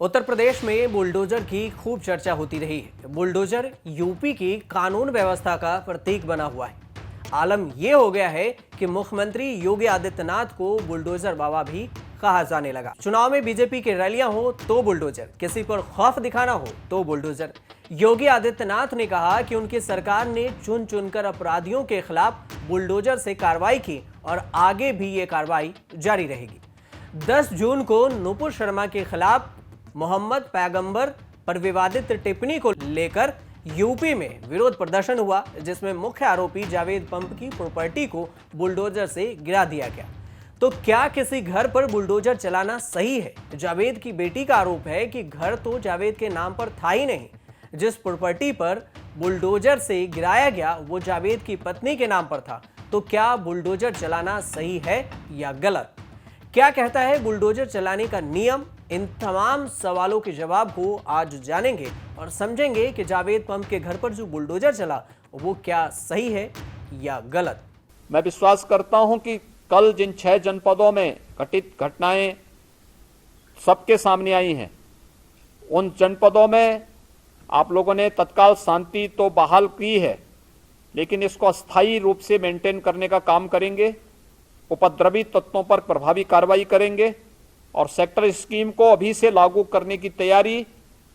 उत्तर प्रदेश में बुलडोजर की खूब चर्चा होती रही है। बुलडोजर यूपी की कानून व्यवस्था का प्रतीक बना हुआ है। आलम यह हो गया है कि मुख्यमंत्री योगी आदित्यनाथ को बुलडोजर बाबा भी कहा जाने लगा। चुनाव में बीजेपी की रैलियां हो तो बुलडोजर, किसी पर खौफ दिखाना हो तो बुलडोजर। योगी आदित्यनाथ ने कहा कि उनकी सरकार ने चुन चुनकर अपराधियों के खिलाफ बुलडोजर से कार्रवाई की और आगे भी ये कार्रवाई जारी रहेगी। 10 जून को नुपुर शर्मा के खिलाफ मोहम्मद पैगंबर पर विवादित टिप्पणी को लेकर यूपी में विरोध प्रदर्शन हुआ, जिसमें मुख्य आरोपी जावेद पंप की प्रॉपर्टी को बुलडोजर से गिरा दिया गया। तो क्या किसी घर पर बुलडोजर चलाना सही है? जावेद की बेटी का आरोप है कि घर तो जावेद के नाम पर था ही नहीं। जिस प्रॉपर्टी पर बुलडोजर से गिराया गया वो जावेद की पत्नी के नाम पर था। तो क्या बुलडोजर चलाना सही है या गलत? क्या कहता है बुलडोजर चलाने का नियम? इन तमाम सवालों के जवाब को आज जानेंगे और समझेंगे कि जावेद पंप के घर पर जो बुलडोजर चला वो क्या सही है या गलत। मैं विश्वास करता हूं कि कल जिन 6 जनपदों में घटित घटनाएं सबके सामने आई हैं, उन जनपदों में आप लोगों ने तत्काल शांति तो बहाल की है, लेकिन इसको अस्थायी रूप से मेंटेन करने का काम करेंगे। उपद्रवी तत्वों पर प्रभावी कार्रवाई करेंगे और सेक्टर स्कीम को अभी से लागू करने की तैयारी,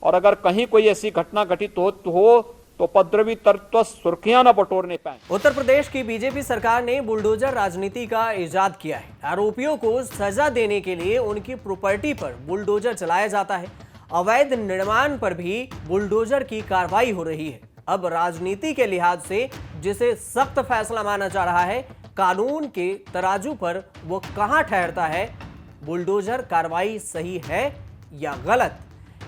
और अगर कहीं कोई ऐसी घटना घटित हो तो उपद्रवी तत्व सुर्खियां न बटोरने पाए। उत्तर प्रदेश की बीजेपी सरकार ने बुलडोजर राजनीति का इजाद किया है। आरोपियों को सजा देने के लिए उनकी प्रॉपर्टी पर बुलडोजर चलाया जाता है। अवैध निर्माण पर भी बुलडोजर की कार्रवाई हो रही है। अब राजनीति के लिहाज से जिसे सख्त फैसला माना जा रहा है, कानून के तराजू पर वो कहां ठहरता है? बुलडोजर कार्रवाई सही है या गलत?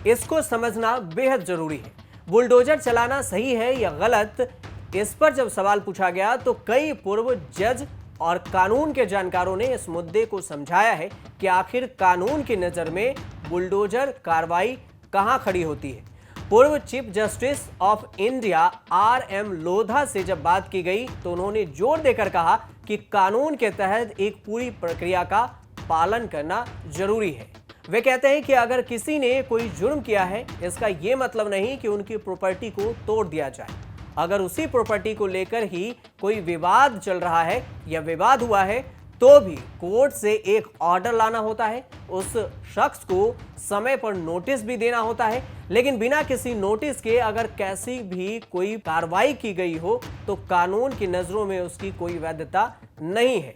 इसको समझना बेहद जरूरी है। बुलडोजर चलाना सही है या गलत, इस पर जब सवाल पूछा गया तो कई पूर्व जज और कानून के जानकारों ने इस मुद्दे को समझाया है कि आखिर कानून की नजर में बुलडोजर कार्रवाई कहां खड़ी होती है। पूर्व chief justice of India RM Lodha से जब बात की गई तो उन्होंने जोर देकर कहा कि कानून के तहत एक पूरी प्रक्रिया का पालन करना जरूरी है। वे कहते हैं कि अगर किसी ने कोई जुर्म किया है, इसका यह मतलब नहीं कि उनकी प्रॉपर्टी को तोड़ दिया जाए। अगर उसी प्रॉपर्टी को लेकर ही कोई विवाद चल रहा है या विवाद हुआ है तो भी कोर्ट से एक ऑर्डर लाना होता है, उस शख्स को समय पर नोटिस भी देना होता है। लेकिन बिना किसी नोटिस के अगर कैसी भी कोई कार्रवाई की गई हो तो कानून की नजरों में उसकी कोई वैधता नहीं है।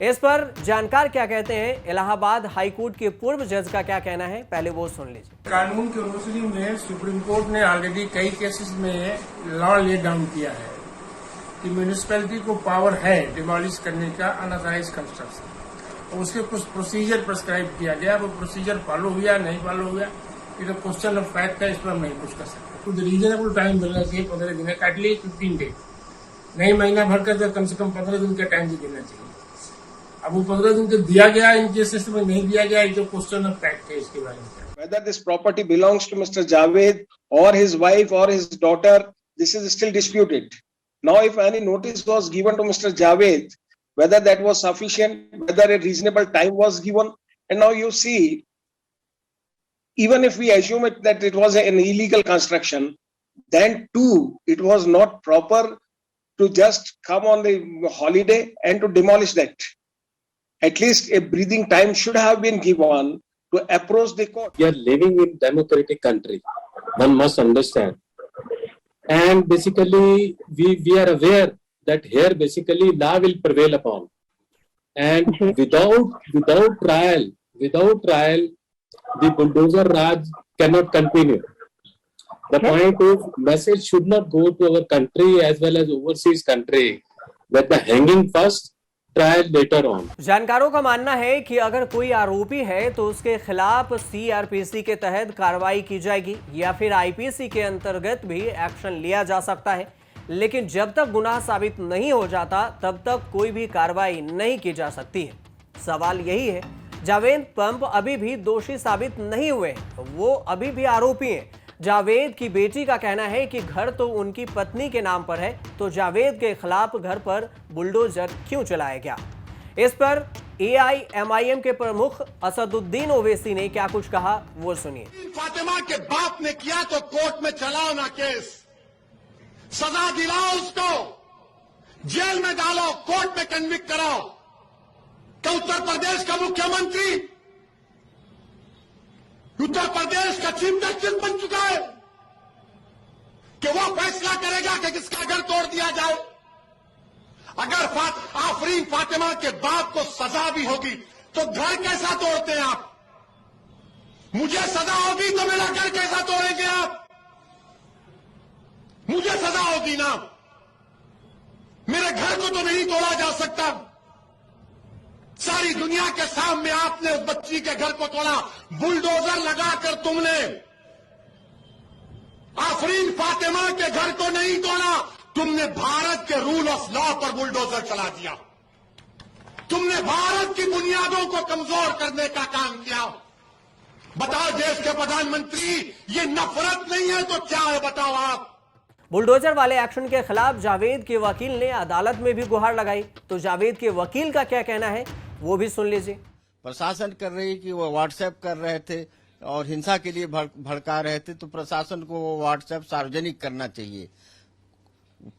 इस पर जानकार क्या कहते हैं, इलाहाबाद हाईकोर्ट के पूर्व जज का क्या कहना है, पहले वो सुन लीजिए। कानून की यूनिवर्सिटी में सुप्रीम कोर्ट ने ऑलरेडी कई केसेस में लॉ ले डाउन किया है कि म्यूनिसिपैलिटी को पावर है डिमोलिश करने का अनऑथराइज्ड कंस्ट्रक्शन। उसके कुछ प्रोसीजर प्रिस्क्राइब किया गया, वो प्रोसीजर फॉलो हुआ नहीं फॉलो हुआ, ये तो क्वेश्चन ऑफ फैक्ट है, इस पर हम नहीं कुछ कर सकते। तो रीजनेबल टाइम मिलना चाहिए 15 दिन का, एटलीस्ट 15 डेज, नहीं महीना भर का, तो कम से कम 15 दिन का टाइम भी देना चाहिए। अब वो 15 दिन तो दिया गया, इन केसेस में नहीं दिया गया, जो क्वेश्चन ऑफ फैक्ट है इसके बारे में। Whether this property belongs to Mr. Javed or his wife or his daughter, this is still disputed. Now, if any notice was given to Mr. Javed, whether that was sufficient, whether a reasonable time was given, and now you see, even if we assume it that it was an illegal construction, then too it was not proper to just come on the holiday and to demolish that. At least a breathing time should have been given to approach the court. We are living in democratic country, one must understand, and basically we are aware that here basically law will prevail upon, and without trial the bulldozer raj cannot continue. The point is, message should not go to our country as well as overseas country that the hanging first, trial later on. जानकारों का मानना है कि अगर कोई आरोपी है तो उसके खिलाफ CRPC के तहत कार्रवाई की जाएगी या फिर IPC के अंतर्गत भी एक्शन लिया जा सकता है, लेकिन जब तक गुनाह साबित नहीं हो जाता तब तक कोई भी कार्रवाई नहीं की जा सकती है। सवाल यही है, जावेद पंप अभी भी दोषी साबित नहीं हुए, वो अभी भी आरोपी हैं। जावेद की बेटी का कहना है कि घर तो उनकी पत्नी के नाम पर है, तो जावेद के खिलाफ घर पर बुलडोजर क्यों चलाया गया? इस पर AIMIM के प्रमुख असदुद्दीन ओवैसी ने क्या कुछ कहा वो सुनिए। फातिमा के बाप ने किया तो कोर्ट में चलाओ ना केस, सजा दिलाओ उसको, जेल में डालो, कोर्ट में कन्विक्ट कराओ। क्या उत्तर प्रदेश का मुख्यमंत्री उत्तर प्रदेश का चीफ जस्टिस बन चुका है कि वो फैसला करेगा कि किसका घर तोड़ दिया जाए? अगर आफरीन फातिमा के बाप को सजा भी होगी तो घर कैसा तोड़ते हैं आप? मुझे सजा होगी तो मेरा घर कैसा तोड़ेंगे आप? मुझे सजा होगी ना, मेरे घर को तो नहीं तोड़ा जा सकता। सारी दुनिया के सामने आपने उस बच्ची के घर को तोड़ा, बुलडोजर लगाकर तुमने आफरीन फातिमा के घर को नहीं तोड़ा, तुमने भारत के रूल ऑफ लॉ पर बुलडोजर चला दिया। तुमने भारत की बुनियादों को कमजोर करने का काम किया। बताओ देश के प्रधानमंत्री, ये नफरत नहीं है तो क्या है बताओ आप? बुलडोजर वाले एक्शन के खिलाफ जावेद के वकील ने अदालत में भी गुहार लगाई। तो जावेद के वकील का क्या कहना है वो भी सुन लीजिए। प्रशासन कर रही कि वो व्हाट्सएप कर रहे थे और हिंसा के लिए भड़का रहे थे, तो प्रशासन को वो व्हाट्सएप सार्वजनिक करना चाहिए।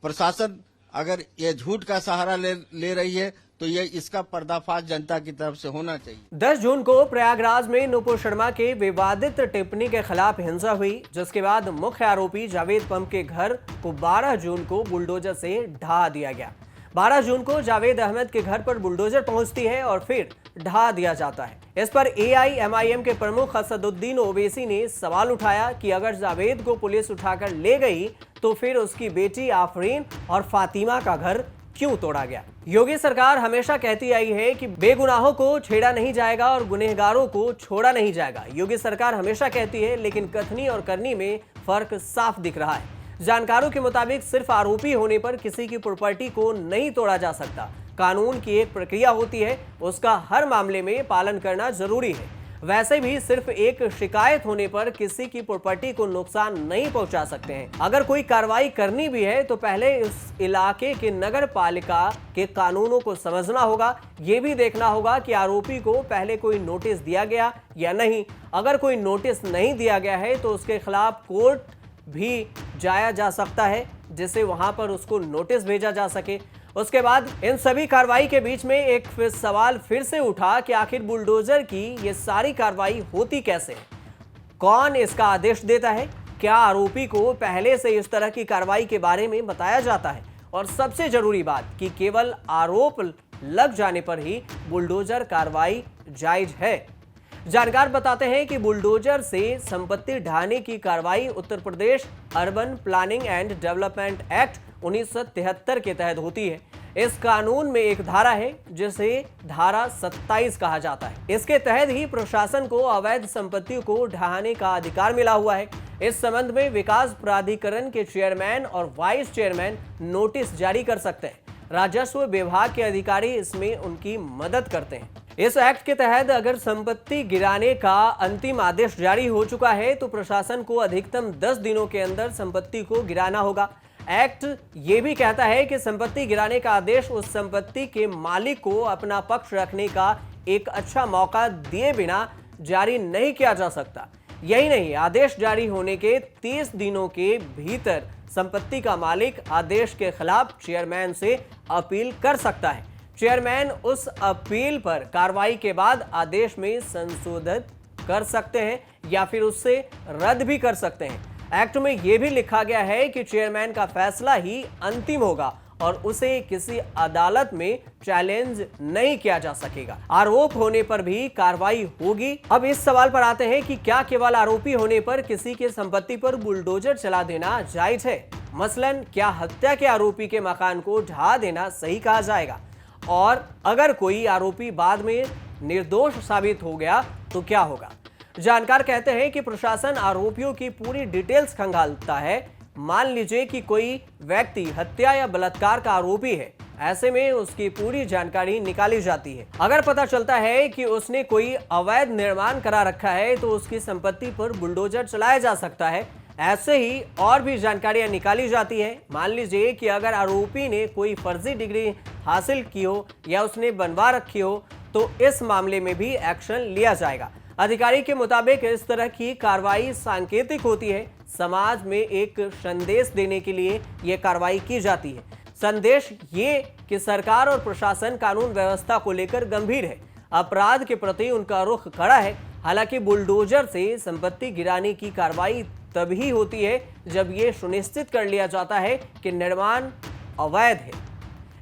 प्रशासन अगर ये झूठ का सहारा ले रही है तो ये इसका पर्दाफाश जनता की तरफ से होना चाहिए। 10 जून को प्रयागराज में नुपुर शर्मा के विवादित टिप्पणी के खिलाफ हिंसा हुई, जिसके बाद मुख्य आरोपी जावेद पम्प के घर को 12 जून को बुलडोजर से ढहा दिया गया। 12 जून को जावेद अहमद के घर पर बुलडोजर पहुंचती है और फिर ढहा दिया जाता है। इस पर AIMIM के प्रमुख असदुद्दीन ओवैसी ने सवाल उठाया कि अगर जावेद को पुलिस उठाकर ले गई तो फिर उसकी बेटी आफरीन और फातिमा का घर क्यों तोड़ा गया? योगी सरकार हमेशा कहती आई है कि बेगुनाहों को छेड़ा नहीं जाएगा और गुनहगारों को छोड़ा नहीं जाएगा। योगी सरकार हमेशा कहती है, लेकिन कथनी और करनी में फर्क साफ दिख रहा है। जानकारों के मुताबिक सिर्फ आरोपी होने पर किसी की प्रॉपर्टी को नहीं तोड़ा जा सकता। कानून की एक प्रक्रिया होती है, उसका हर मामले में पालन करना जरूरी है। वैसे भी सिर्फ एक शिकायत होने पर किसी की प्रॉपर्टी को नुकसान नहीं पहुंचा सकते हैं। अगर कोई कार्रवाई करनी भी है तो पहले उस इलाके के नगर पालिका के कानूनों को समझना होगा। ये भी देखना होगा कि आरोपी को पहले कोई नोटिस दिया गया या नहीं। अगर कोई नोटिस नहीं दिया गया है तो उसके खिलाफ कोर्ट भी जाया जा सकता है, जिससे वहां पर उसको नोटिस भेजा जा सके। उसके बाद इन सभी कार्रवाई के बीच में एक सवाल फिर से उठा कि आखिर बुलडोजर की ये सारी कार्रवाई होती कैसे है? कौन इसका आदेश देता है? क्या आरोपी को पहले से इस तरह की कार्रवाई के बारे में बताया जाता है? और सबसे जरूरी बात कि केवल आरोप लग जाने पर ही बुलडोजर कार्रवाई जायज है। जानकार बताते हैं कि बुलडोजर से संपत्ति ढहाने की कार्रवाई Uttar Pradesh urban planning and development act 1973 के तहत होती है। इस कानून में एक धारा है जिसे धारा 27 कहा जाता है। इसके तहत ही प्रशासन को अवैध संपत्तियों को ढहाने का अधिकार मिला हुआ है। इस संबंध में विकास प्राधिकरण के चेयरमैन और वाइस चेयरमैन नोटिस जारी कर सकते हैं। राजस्व विभाग के अधिकारी इसमें उनकी मदद करते हैं। इस एक्ट के तहत अगर संपत्ति गिराने का अंतिम आदेश जारी हो चुका है तो प्रशासन को अधिकतम 10 दिनों के अंदर संपत्ति को गिराना होगा। एक्ट ये भी कहता है कि संपत्ति गिराने का आदेश उस संपत्ति के मालिक को अपना पक्ष रखने का एक अच्छा मौका दिए बिना जारी नहीं किया जा सकता। यही नहीं, आदेश जारी होने के 30 दिनों के भीतर संपत्ति का मालिक आदेश के खिलाफ चेयरमैन से अपील कर सकता है। चेयरमैन उस अपील पर कार्रवाई के बाद आदेश में संशोधित कर सकते हैं या फिर उससे रद्द भी कर सकते हैं। एक्ट में यह भी लिखा गया है कि चेयरमैन का फैसला ही अंतिम होगा और उसे किसी अदालत में चैलेंज नहीं किया जा सकेगा। आरोप होने पर भी कार्रवाई होगी। अब इस सवाल पर आते हैं कि क्या केवल आरोपी होने पर किसी के संपत्ति पर बुलडोजर चला देना जायज है? मसलन क्या हत्या के आरोपी के मकान को ढहा देना सही कहा जाएगा? और अगर कोई आरोपी बाद में निर्दोष साबित हो गया तो क्या होगा? जानकार कहते हैं कि प्रशासन आरोपियों की पूरी डिटेल्स खंगालता है। मान लीजिए कि कोई व्यक्ति हत्या या बलात्कार का आरोपी है, ऐसे में उसकी पूरी जानकारी निकाली जाती है। अगर पता चलता है कि उसने कोई अवैध निर्माण करा रखा है तो उसकी संपत्ति पर बुलडोजर चलाया जा सकता है। ऐसे ही और भी जानकारियां निकाली जाती है। मान लीजिए कि अगर आरोपी ने कोई फर्जी डिग्री हासिल की हो या उसने बनवा रखी हो तो इस मामले में भी एक्शन लिया जाएगा। अधिकारी के मुताबिक इस तरह की कार्रवाई सांकेतिक होती है। समाज में एक संदेश देने के लिए यह कार्रवाई की जाती है। संदेश ये कि सरकार और प्रशासन कानून व्यवस्था को लेकर गंभीर है, अपराध के प्रति उनका रुख कड़ा है। हालांकि बुलडोजर से संपत्ति गिराने की कार्रवाई तभी होती है जब ये सुनिश्चित कर लिया जाता है कि निर्माण अवैध है।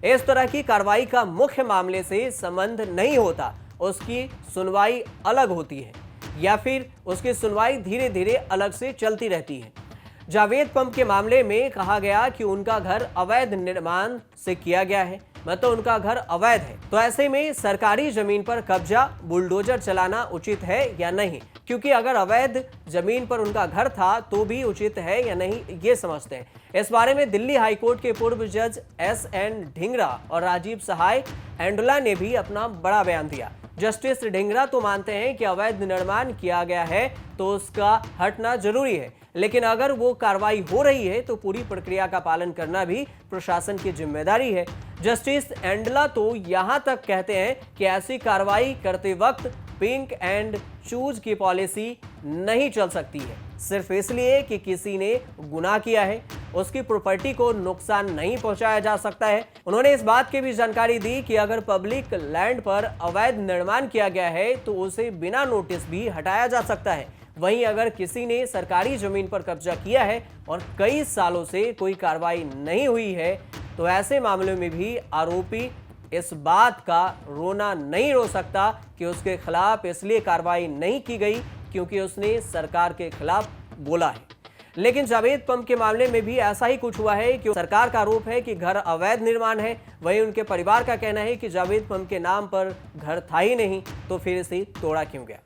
इस तरह की कार्रवाई का मुख्य मामले से संबंध नहीं होता, उसकी सुनवाई अलग होती है या फिर उसकी सुनवाई धीरे धीरे अलग से चलती रहती है। जावेद पंप के मामले में कहा गया कि उनका घर अवैध निर्माण से किया गया है, मतलब उनका घर अवैध है। तो ऐसे में सरकारी जमीन पर कब्जा बुलडोजर चलाना उचित है या नहीं, क्योंकि अगर अवैध जमीन पर उनका घर था तो भी उचित है या नहीं, ये समझते हैं। इस बारे में दिल्ली हाईकोर्ट के पूर्व जज एस.एन. ढींगरा और राजीव सहाय एंडोला ने भी अपना बड़ा बयान दिया। जस्टिस ढींगरा तो मानते हैं कि अवैध निर्माण किया गया है तो उसका हटना जरूरी है, लेकिन अगर वो कार्रवाई हो रही है तो पूरी प्रक्रिया का पालन करना भी प्रशासन की जिम्मेदारी है। जस्टिस एंडला तो यहां तक कहते हैं कि ऐसी कार्रवाई करते वक्त पिंक एंड चूज की पॉलिसी नहीं चल सकती है। सिर्फ इसलिए कि किसी ने गुनाह किया है, उसकी प्रॉपर्टी को नुकसान नहीं पहुंचाया जा सकता है। उन्होंने इस बात की भी जानकारी दी कि अगर पब्लिक लैंड पर अवैध निर्माण किया गया है तो उसे बिना नोटिस भी हटाया जा सकता है। वहीं अगर किसी ने सरकारी जमीन पर कब्जा किया है और कई सालों से कोई कार्रवाई नहीं हुई है तो ऐसे मामलों में भी आरोपी इस बात का रोना नहीं रो सकता कि उसके खिलाफ इसलिए कार्रवाई नहीं की गई क्योंकि उसने सरकार के खिलाफ बोला है। लेकिन जावेद पंप के मामले में भी ऐसा ही कुछ हुआ है कि सरकार का आरोप है कि घर अवैध निर्माण है, वहीं उनके परिवार का कहना है कि जावेद पंप के नाम पर घर था ही नहीं, तो फिर इसे तोड़ा क्यों गया।